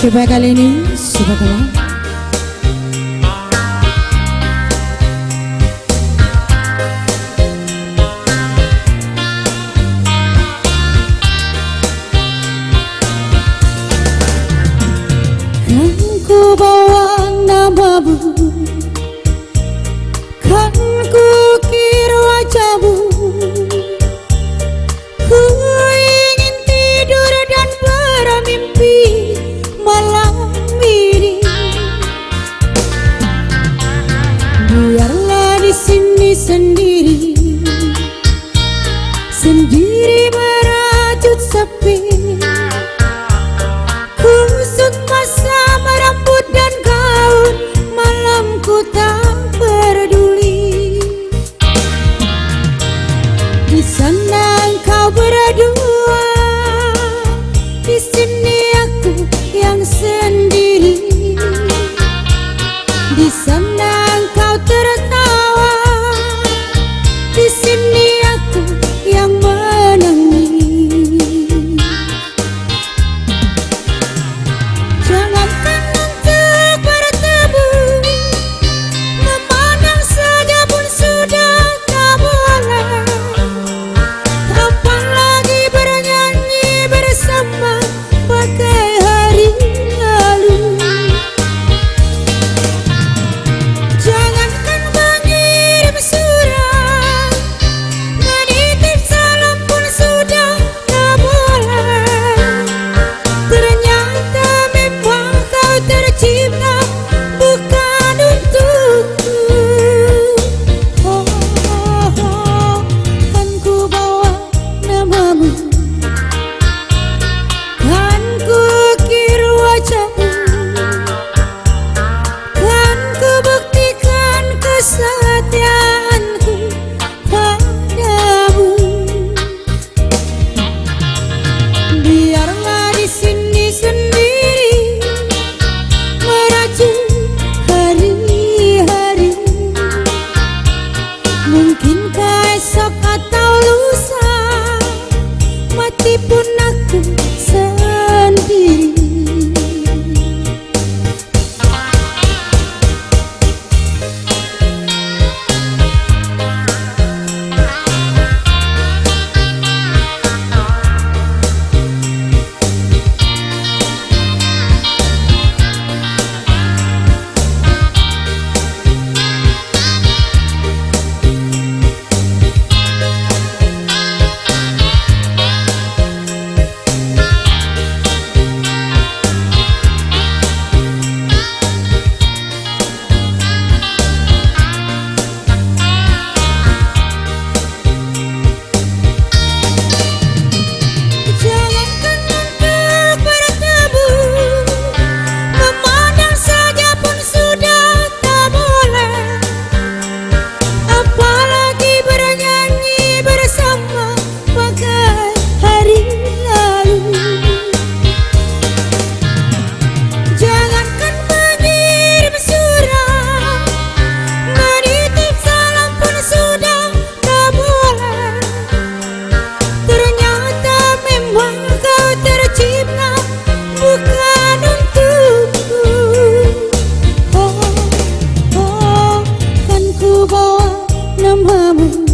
Coba kali ini coba teman. Kan ku bawa namamu, kan ku kira wajahmu. Ku ingin tidur dan bermimpi malam ini. Biarlah di sini sendiri, sendiri merajut sepi. Kusut masam rambut dan gaun, malam ku tak peduli. Di sana engkau berdua, di sini aku yang sendiri. Di sana engkau tertawa, di sini aku yang menangis. Jangankan untuk bertemu, memandang saja pun sudah tak boleh. Apalagi bernyanyi bersama bagai hari lalu. Jangankan mengirim surat, menitip salam pun sudah tak boleh. Ternyata memang kau tercipta bukan untukku. Oh, oh, oh, kan ku bawa namamu, kan ku ukir wajahmu, kan ku buktikan kesetiaanku padamu. Biarlah di sini sendiri merajut hari-hari. Mungkinkah esok atau lusa mati pun aku sendiri. Jangankan untuk bertemu, memandang saja pun sudah tak boleh. Apalagi bernyanyi bersama bagai hari lalu. Jangankan mengirim surat, menitip salam pun sudah tak boleh. Ternyata memang kau tercipta bukan untukku. Oh, oh, kan ku bawa namamu,